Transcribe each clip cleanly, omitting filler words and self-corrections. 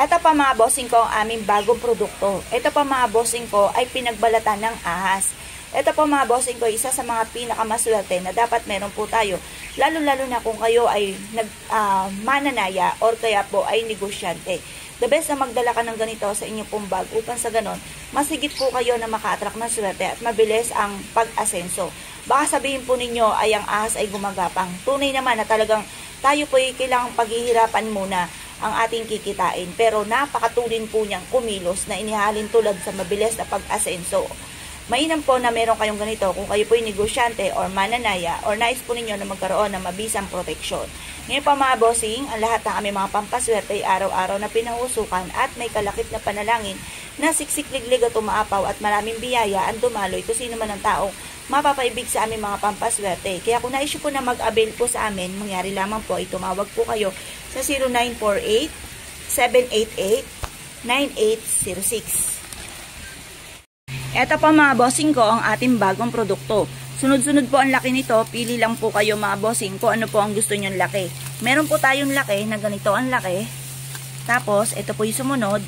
Ito pa mga bossing ko ang aming bagong produkto. Ito pa mga bossing ko ay pinagbalatan ng ahas. Ito po mga bossing ko, isa sa mga pinakamaswerte na dapat meron po tayo. Lalo-lalo na kung kayo ay mananaya or kaya po ay negosyante. The best na magdala ka ng ganito sa inyong pong bag upang sa ganon, masigit po kayo na maka-attract ng swerte at mabilis ang pag-asenso. Baka sabihin po ninyo ay ang ahas ay gumagapang. Tunay naman na talagang tayo po ay kailangang paghihirapan muna ang ating kikitain. Pero napakatulin po niyang kumilos na inihalin tulad sa mabilis na pag-asenso. Mainam po na meron kayong ganito kung kayo po ay negosyante or mananaya or nais po ninyo na magkaroon ng mabisang proteksyon. Ngayon pa mga bossing, ang lahat ng aming mga pampaswerte ay araw-araw na pinahusukan at may kalakip na panalangin na siksik-liglig at umaapaw at maraming biyaya ang dumaloy kung sino man ang taong mapapaibig sa aming mga pampaswerte. Kaya kung naisyo po na mag-avail po sa amin, mangyari lamang po ay tumawag po kayo sa 0948-788-9806. Ito pa mga bossing ko ang ating bagong produkto. Sunod-sunod po ang laki nito. Pili lang po kayo mga bossing kung ano po ang gusto nyong laki. Meron po tayong laki na ganito ang laki. Tapos, ito po yung sumunod.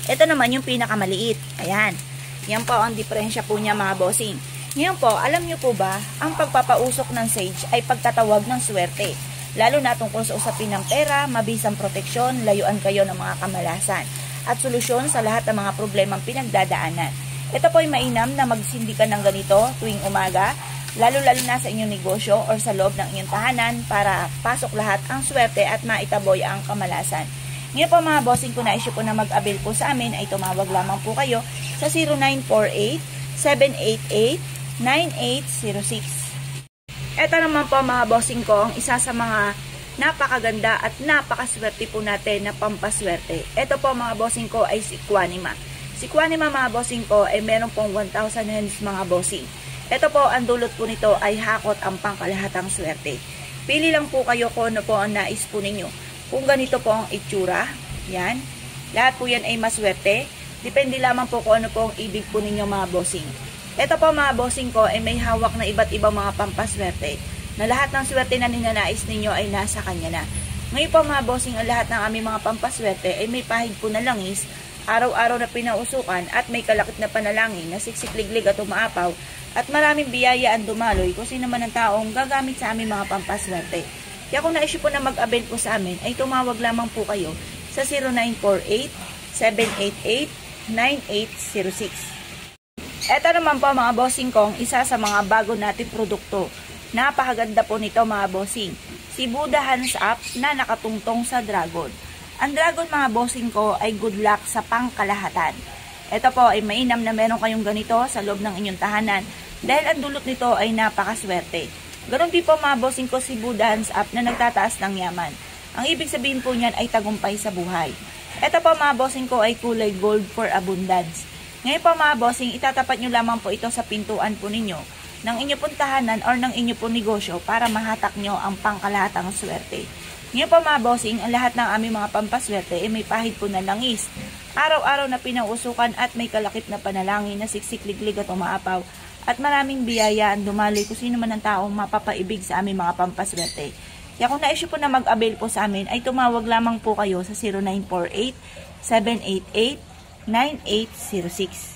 Ito naman yung pinakamaliit. Ayan. Yan po ang diferensya po niya mga bossing. Ngayon po, alam nyo po ba, ang pagpapausok ng sage ay pagtatawag ng swerte. Lalo na tungkol sa usapin ng pera, mabisang proteksyon, layuan kayo ng mga kamalasan. At solusyon sa lahat ng mga problemang pinagdadaanan. Ito po ay mainam na magsindi ka ng ganito tuwing umaga, lalo-lalo na sa inyong negosyo or sa loob ng inyong tahanan para pasok lahat ang swerte at maitaboy ang kamalasan. Ngayon po mga bossing, kung na-issue po na mag-avail po sa amin, ay tumawag lamang po kayo sa 0948-788-9806. Ito naman po mga bossing ko, ang isa sa mga napakaganda at napakaswerte po natin na pampaswerte. Ito po mga bossing ko ay si Quanima. Si Quanima mga bossing ko ay meron pong 1,000 hands mga bossing. Ito po, ang dulot po nito ay hakot ang pangkalahatang swerte. Pili lang po kayo kung ano po ang nais po ninyo. Kung ganito po ang itsura, yan. Lahat po yan ay maswerte. Depende lamang po kung ano po ang ibig po ninyo mga bossing. Ito po mga bossing ko ay may hawak na iba't ibang mga pampaswerte. Na lahat ng swerte na ninanais ninyo ay nasa kanya na. Ngayon po mga bossing, ang lahat ng aming mga pampaswerte ay may pahig po na langis, araw-araw na pinausukan at may kalakip na panalangin na siksik-liglig at umaapaw at maraming biyaya ang dumaloy kung sino man ang taong gagamit sa aming mga pampaswerte. Kaya kung na-issue po na mag-avail po sa amin, ay tumawag lamang po kayo sa 0948-788-9806. Ito naman po mga bossing kong isa sa mga bago nating produkto. Napakaganda po nito mga bossing. Si Buddha Hands Up na nakatungtong sa dragon. Ang dragon mga bossing ko ay good luck sa pangkalahatan. Ito po ay mainam na meron kayong ganito sa loob ng inyong tahanan dahil ang dulot nito ay napakaswerte. Ganon din po mga bossing ko si Buddha Hands Up na nagtataas ng yaman. Ang ibig sabihin po niyan ay tagumpay sa buhay. Ito po mga bossing ko ay kulay gold for abundance. Ngayon po mga bossing, itatapat nyo lamang po ito sa pintuan po ninyo ng inyong pong tahanan or ng inyong pong negosyo para mahatak nyo ang pangkalahatang swerte. Ngayon po mga bossing, ang lahat ng aming mga pampaswerte ay may pahid po na langis. Araw-araw na pinausukan at may kalakip na panalangin na siksik-liglig at umaapaw. At maraming biyaya ang dumaloy kung sino man ang taong mapapaibig sa aming mga pampaswerte. Kaya kung na-issue po na mag-avail po sa amin, ay tumawag lamang po kayo sa 0948-788-9806.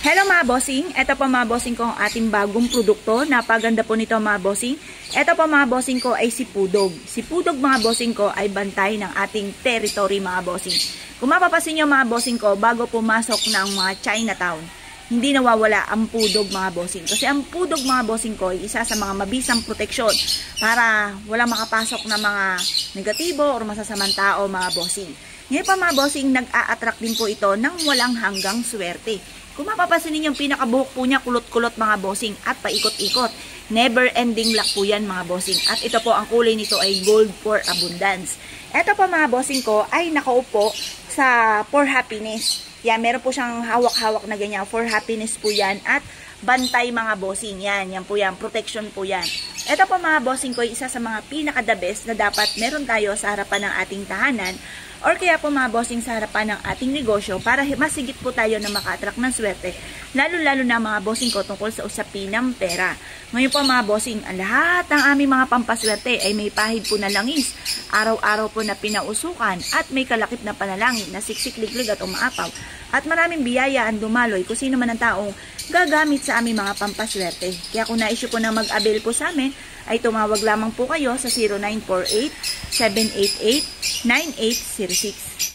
Hello mga bossing, ito po mga bossing ko ang ating bagong produkto. Napaganda po nito mga bossing. Ito po mga bossing ko ay si Pudog. Si Pudog mga bossing ko ay bantay ng ating territory mga bossing. Kung mapapasin nyo mga bossing ko, bago pumasok ng mga Chinatown, hindi nawawala ang Pudog mga bossing. Kasi ang Pudog mga bossing ko ay isa sa mga mabisang proteksyon para walang makapasok na mga negatibo o masasamang tao mga bossing. Ngayon pa mga bossing, nag-a-attract din po ito ng walang hanggang swerte. Kung mapapasin ninyong pinakabuhok po niya, kulot-kulot mga bossing at paikot-ikot. Never ending luck po yan mga bossing. At ito po, ang kulay nito ay gold for abundance. Ito po mga bossing ko ay nakaupo sa for happiness. Yan, meron po siyang hawak-hawak na ganyan. For happiness po yan. At bantay mga bossing. Yan po yan. Protection po yan. Ito po mga bossing ko ay isa sa mga pinaka-the best na dapat meron tayo sa harapan ng ating tahanan or kaya po mga bossing sa harapan ng ating negosyo para masigit po tayo na maka-attract ng swerte, lalo-lalo na mga bossing ko tungkol sa usapin ng pera. Ngayon po mga bossing, ang lahat ng aming mga pampaswerte ay may pahid po na langis, araw-araw po na pinausukan at may kalakip na panalangin na siksik-liglig at umaapaw at maraming biyaya ang dumaloy kung sino man ang taong gagamit sa aming mga pampaswerte. Kaya kung na-issue po na mag-avail po sa amin, ay tumawag lamang po kayo sa 0948-788-9806.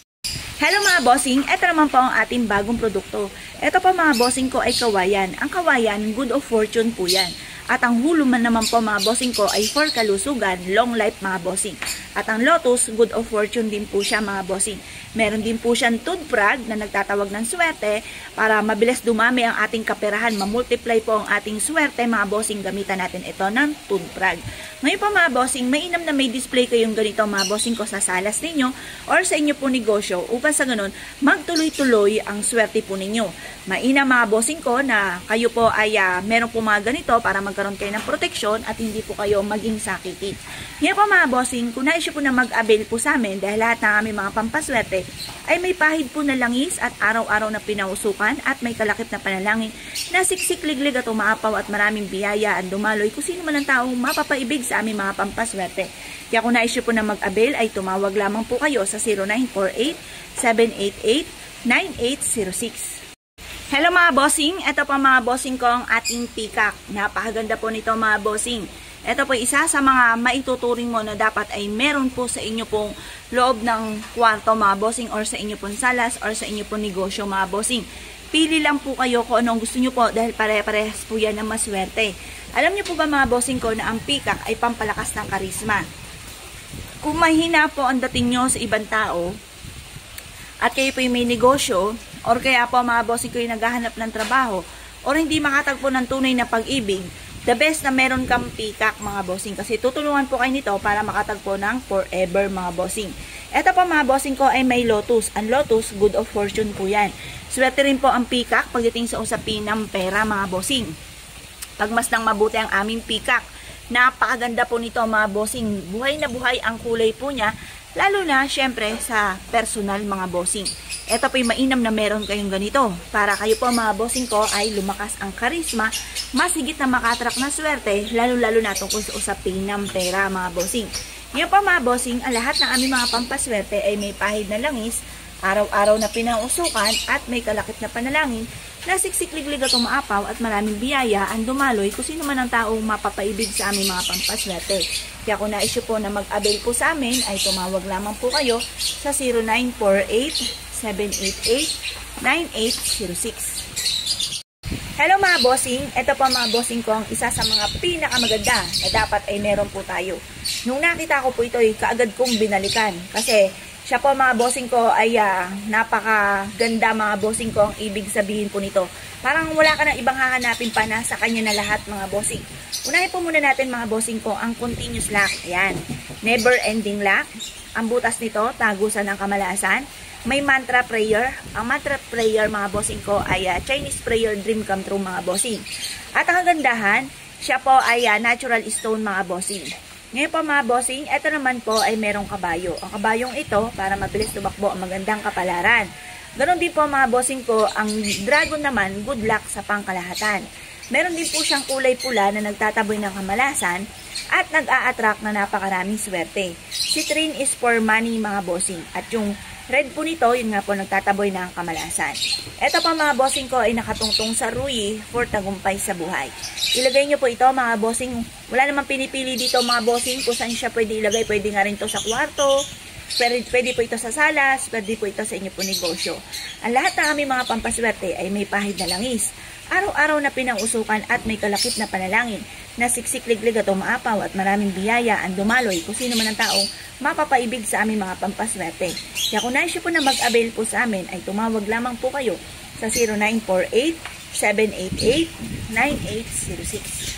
Hello mga bossing, ito naman po ang ating bagong produkto. Ito po mga bossing ko ay kawayan. Ang kawayan, good of fortune po yan. At ang huluman naman po mga bossing ko ay for kalusugan, long life mga bossing. At ang lotus, good of fortune din po siya mga bossing. Meron din po siyang toothbrag na nagtatawag ng swerte para mabilis dumami ang ating kaperahan, mamultiply po ang ating swerte mga bossing. Gamitan natin ito ng toothbrag. Ngayon po mga bossing, mainam na may display kayong ganito mga bossing ko sa salas ninyo or sa inyo po negosyo upang sa ganun magtuloy-tuloy ang swerte po ninyo. Mainam mga bossing ko na kayo po ay meron po mga ganito para magkaroon kayo ng proteksyon at hindi po kayo maging sakitin. Ngayon po mga bossing, kung na-issue po na mag-avail po sa amin dahil lahat ng aming mga pampaswerte ay may pahid po na langis at araw-araw na pinausukan at may kalakip na panalangin na siksik-liglig at umaapaw at maraming biyaya ang dumaloy kung sino man ang taong mapapaibig sa aming mga pampaswerte. Kaya kung na-issue po na mag-avail ay tumawag lamang po kayo sa 0948-788-9806. Hello mga bossing, ito po mga bossing ko ang ating peacock. Napakaganda po nito mga bossing. Ito po isa sa mga maituturing mo na dapat ay meron po sa inyo pong loob ng kwarto mga bossing or sa inyo pong salas or sa inyo pong negosyo mga bossing. Pili lang po kayo kung anong gusto nyo po dahil pare-parehas po yan ng maswerte. Alam nyo po ba mga bossing ko na ang peacock ay pampalakas ng karisma? Kung mahina po ang dating nyo sa ibang tao at kayo po yung may negosyo or kaya po mga bossing ko yung naghahanap ng trabaho or hindi makatagpo ng tunay na pag-ibig, the best na meron kang peacock mga bossing kasi tutulungan po kayo nito para makatagpo ng forever mga bossing. Ito po mga bossing ko ay may lotus. Ang lotus, good of fortune po yan. Swerte rin po ang peacock pagdating sa usapin ng pera mga bossing. Pagmasdang mabuti ang aming peacock. Napakaganda po nito mga bossing. Buhay na buhay ang kulay po niya. Lalo na syempre sa personal mga bossing. Ito po yung mainam na meron kayong ganito. Para kayo po mga bossing ko ay lumakas ang karisma, masigit na makatrak na swerte, lalo-lalo na tungkol sa usapin ng pera mga bossing. Ngayon po mga bossing, ang lahat ng aming mga pampaswerte ay may pahid na langis, araw-araw na pinausukan at may kalakip na panalangin na siksik-liglig at umaapaw at maraming biyaya ang dumaloy kung sino man ang taong mapapaibig sa aming mga pampaswerte. Kaya kung na-issue po na mag-avail po sa amin ay tumawag lamang po kayo sa 0948-788-9806. Hello mga bossing, ito po mga bossing ko ang isa sa mga pinakamaganda na dapat ay meron po tayo. Nung nakita ko po ito ay kaagad kong binalikan kasi siya po mga bossing ko ay napakaganda mga bossing ko ang ibig sabihin po nito. Parang wala ka na ibang hahanapin pa na sa kanya na lahat mga bossing. Unahin po muna natin mga bossing ko ang continuous lock. Ayan, never ending lock. Ang butas nito, tagusan ng kamalasan. May mantra prayer. Ang mantra prayer mga bossing ko ay Chinese prayer dream come true mga bossing. At ang kagandahan, siya po ay natural stone mga bossing. Ngayon po mga bossing, ito naman po ay merong kabayo. Ang kabayong ito, para mabilis tumakbo ang magandang kapalaran. Ganon din po mga bossing ko, ang dragon naman, good luck sa pangkalahatan. Meron din po siyang kulay pula na nagtataboy ng kamalasan at nag-a-attract na napakaraming swerte. Citrine is for money mga bossing. At yung red po nito, yun nga po nagtataboy ng kamalasan. Ito pa mga bossing ko ay nakatungtong sa ruyi for tagumpay sa buhay. Ilagay nyo po ito mga bossing. Wala namang pinipili dito mga bossing kung saan siya pwede ilagay. Pwede nga rin ito sa kwarto. Pwede po ito sa salas. Pwede po ito sa inyo po negosyo. Ang lahat ng aming mga pampaswerte ay may pahid na langis. Araw-araw na pinangusukan at may kalakip na panalangin na siksik-liglig at umaapaw at maraming biyaya ang dumaloy kung sino man ang taong mapapaibig sa aming mga pampaswerte. Kaya kung na-issue po na mag-avail po sa amin ay tumawag lamang po kayo sa 0948-788-9806.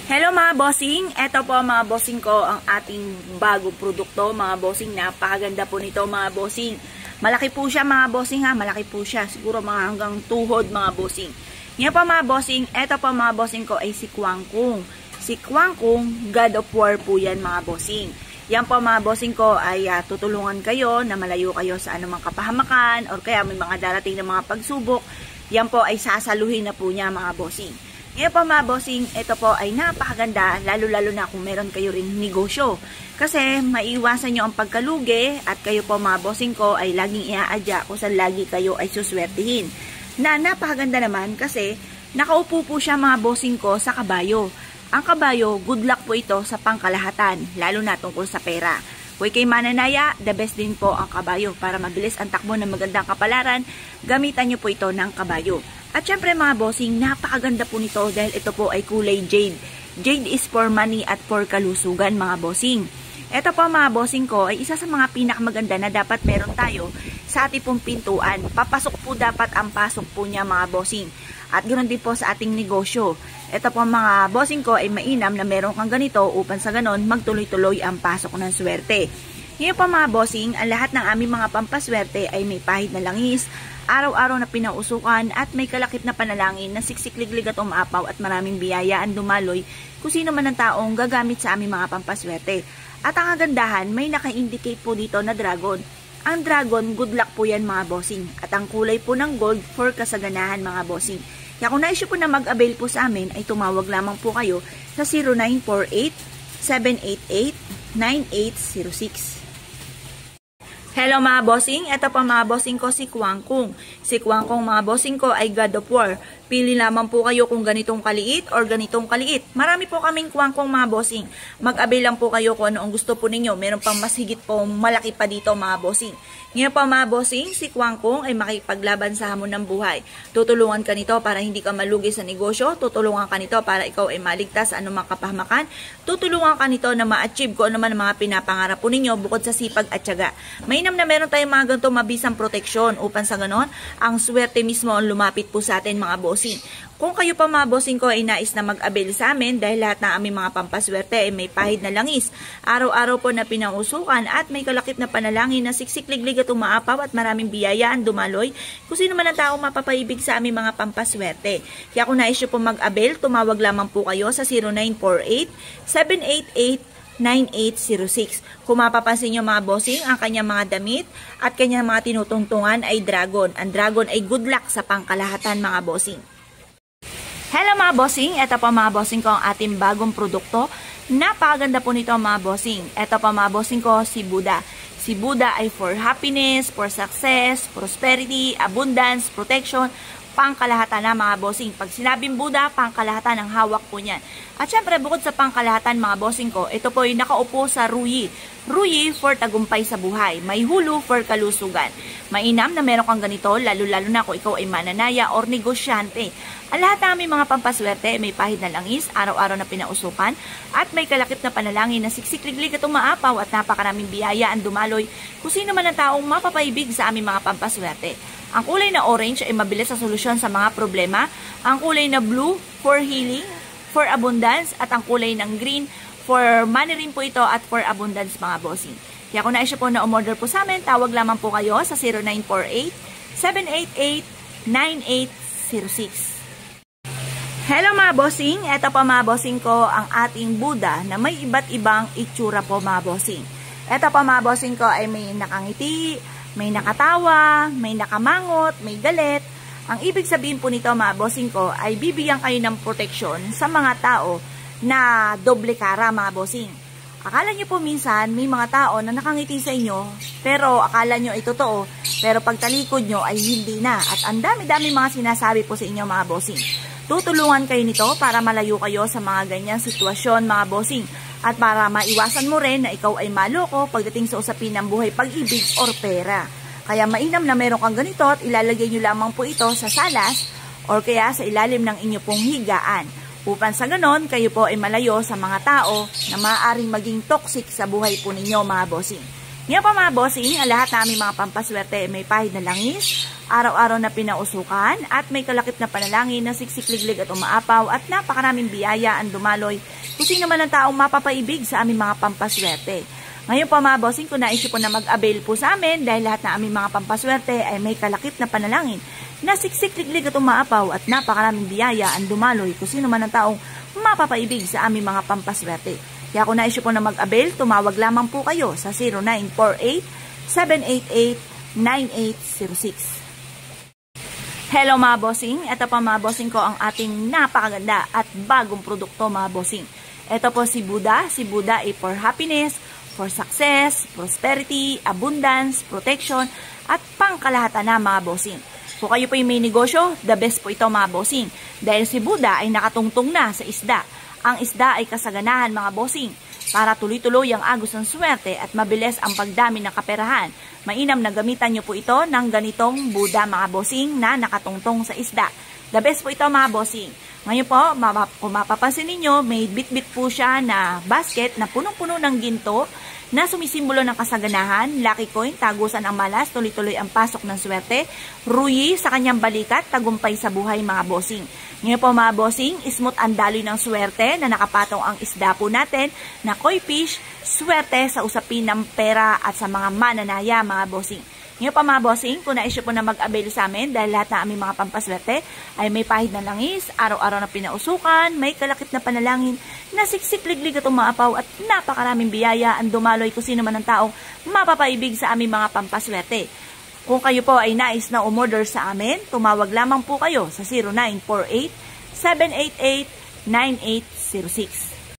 Hello mga bossing, eto po mga bossing ko ang ating bagong produkto mga bossing. Napakaganda po nito mga bossing. Malaki po siya mga bossing ha, malaki po siya. Siguro mga hanggang tuhod mga bossing. Ngayon pa mga bossing, eto pa mga bossing ko ay si Kwangkung. Si Kwangkung, God of War po yan mga bossing. Yan po mga bossing ko ay tutulungan kayo na malayo kayo sa anumang kapahamakan or kaya may mga darating na mga pagsubok. Yan po ay sasaluhin na po niya mga bossing. Ngayon po mga bossing, ito po ay napakaganda lalo-lalo na kung meron kayo ring negosyo. Kasi maiiwasan nyo ang pagkalugi at kayo po mga bossing ko ay laging iaadya kung saan lagi kayo ay suswertihin. Na napakaganda naman kasi nakaupo po siya mga bossing ko sa kabayo. Ang kabayo, good luck po ito sa pangkalahatan, lalo na tungkol sa pera. Kung kay mananaya, the best din po ang kabayo para mabilis ang takbo ng magandang kapalaran, gamitan nyo po ito ng kabayo. At syempre mga bossing, napakaganda po nito dahil ito po ay kulay jade. Jade is for money at for kalusugan mga bossing. Ito po mga bossing ko ay isa sa mga pinakamaganda na dapat meron tayo sa ating pong pintuan. Papasok po dapat ang pasok po niya mga bossing. At ganoon din po sa ating negosyo. Ito po mga bossing ko ay mainam na meron kang ganito upang sa ganon magtuloy-tuloy ang pasok ng swerte. Ngayon po mga bossing, ang lahat ng aming mga pampaswerte ay may pahid na langis, araw-araw na pinausukan at may kalakip na panalangin na siksikliglig at umaapaw at maraming biyaya ang dumaloy kung sino man ang taong gagamit sa aming mga pampaswerte. At ang kagandahan, may naka-indicate po dito na dragon. Ang dragon, good luck po yan mga bossing. At ang kulay po ng gold for kasaganahan mga bossing. Kaya kung naisyo po na mag-avail po sa amin, ay tumawag lamang po kayo sa 0948-788-9806. Hello mga bossing, ito pa mga bossing ko si Kwangkong. Si Kwangkong mga bossing ko ay God of War. Pili lamang po kayo kung ganitong kaliit or ganitong kaliit. Marami po kaming Kwangkong mga bossing. Mag-avail lang po kayo kung ano ang gusto po ninyo. Meron pang mas higit po malaki pa dito mga bossing. Ngayon pa mga bossing, si Kwangkong ay makipaglaban sa hamon ng buhay. Tutulungan ka nito para hindi ka malugi sa negosyo. Tutulungan ka nito para ikaw ay maligtas sa anumang kapahamakan. Tutulungan ka nito na ma-achieve kung ano man ang mga pinapangarap po ninyo bukod sa sipag at tiyaga. Mainam na meron tayong mga ganito mabisang proteksyon upang sa ganon, ang swerte mismo ang lumapit po sa atin mga bossing. Kung kayo pa mga bossing ko ay nais na mag-avail sa amin dahil lahat ng aming mga pampaswerte ay may pahid na langis, araw-araw po na pinangusukan at may kalakip na panalangin na siksikliglig at umaapaw at maraming biyayaan dumaloy kung sino man ang taong mapapaibig sa aming mga pampaswerte. Kaya kung nais nyo po mag-avail, tumawag lamang po kayo sa 0948-788-9806. Kung mapapansin nyo mga bossing, ang kanyang mga damit at kanyang mga tinutungtungan ay dragon. Ang dragon ay good luck sa pangkalahatan mga bossing. Hello mga bossing, ito pa mga bossing ko ang ating bagong produkto. Napakaganda po nito mga bossing. Ito pa mga bossing ko si Buddha. Si Buddha ay for happiness, for success, prosperity, abundance, protection, pangkalahatan na mga bossing. Pag sinabing Buddha, pangkalahatan ang hawak po niyan. At syempre, bukod sa pangkalahatan mga bossing ko, ito po ay nakaupo sa Ruyi. Ruyi for tagumpay sa buhay. May hulu for kalusugan. Mainam na meron kang ganito, lalo-lalo na kung ikaw ay mananaya or negosyante. Ang lahat ng aming mga pampaswerte, may pahid na langis, araw-araw na pinausukan, at may kalakip na panalangin na siksikliglig at umaapaw at napakaraming biyaya ang dumaloy kung sino man ang taong mapapaibig sa aming mga pampaswerte. Ang kulay na orange ay mabilis sa solusyon sa mga problema. Ang kulay na blue for healing, for abundance, at ang kulay ng green for money rin po ito at for abundance mga bossing. Kaya kung naisyo po na umorder po sa amin, tawag lamang po kayo sa 0948-788-9806. Hello mga bossing, eto pa mga bossing ko ang ating Buddha na may iba't ibang itsura po mga bossing. Eto pa mga bossing ko ay may nakangiti, may nakatawa, may nakamangot, may galit. Ang ibig sabihin po nito mga bossing ko ay bibigyan kayo ng proteksyon sa mga tao na doble cara mga bossing. Akala nyo po minsan may mga tao na nakangiti sa inyo pero akala nyo ay totoo pero pagtalikod nyo ay hindi na. At ang dami-dami mga sinasabi po sa inyo mga bossing. Tutulungan kayo nito para malayo kayo sa mga ganyang sitwasyon mga bossing. At para maiwasan mo rin na ikaw ay maloko pagdating sa usapin ng buhay, pag-ibig or pera. Kaya mainam na meron kang ganito at ilalagay nyo lamang po ito sa salas or kaya sa ilalim ng inyo pong higaan. Upang sa ganon, kayo po ay malayo sa mga tao na maaaring maging toxic sa buhay po ninyo mga bossing. Ngayon pa mga bossing, ang lahat namin mga pampaswerte may pahid na langis, araw-araw na pinausukan at may kalakip na panalangin na siksikliglig at umaapaw at napakaraming biyaya ang dumaloy kung sino man ang taong mapapaibig sa aming mga pampaswerte. Ngayon pa mga bossing, kung naisip po na mag-avail po sa amin dahil lahat ng aming mga pampaswerte ay may kalakip na panalangin na siksikliglig at umaapaw at napakaraming biyaya ang dumaloy kung sino man ang taong mapapaibig sa aming mga pampaswerte. Kaya kung nais po na mag-avail, tumawag lamang po kayo sa 0948-788-9806. Hello mga bossing, ito pa mga bossing ko ang ating napakaganda at bagong produkto mga bossing. Ito po si Buddha ay for happiness, for success, prosperity, abundance, protection, at pangkalahatan na mga bossing. Kung kayo po yung may negosyo, the best po ito mga bossing. Dahil si Buddha ay nakatungtong na sa isda. Ang isda ay kasaganahan mga bossing para tuloy-tuloy ang agos ng swerte at mabilis ang pagdami ng kaperahan. Mainam na gamitan nyo po ito ng ganitong Buddha mga bossing na nakatungtong sa isda. The best po ito mga bossing. Ngayon po, kung mapapansin ninyo, may bit-bit po siya na basket na punong-puno ng ginto na sumisimbolo ng kasaganahan, lucky coin, tagusan ang malas, tuloy-tuloy ang pasok ng swerte, ruyi sa kanyang balikat, tagumpay sa buhay mga bossing. Ngayon po mga bossing, smooth ang daloy ng swerte na nakapatong ang isda po natin na koi fish, swerte sa usapin ng pera at sa mga mananaya mga bossing. Ngayon pa mga bossing, kung naisyo po na mag-avail sa amin dahil lahat ng aming mga pampaswerte ay may pahid na langis, araw-araw na pinausukan, may kalakip na panalangin, na siksik-liglig at umaapaw at napakaraming biyaya ang dumaloy kung sino man ang taong mapapaibig sa aming mga pampaswerte. Kung kayo po ay nais na umorder sa amin, tumawag lamang po kayo sa 0948-788-9806.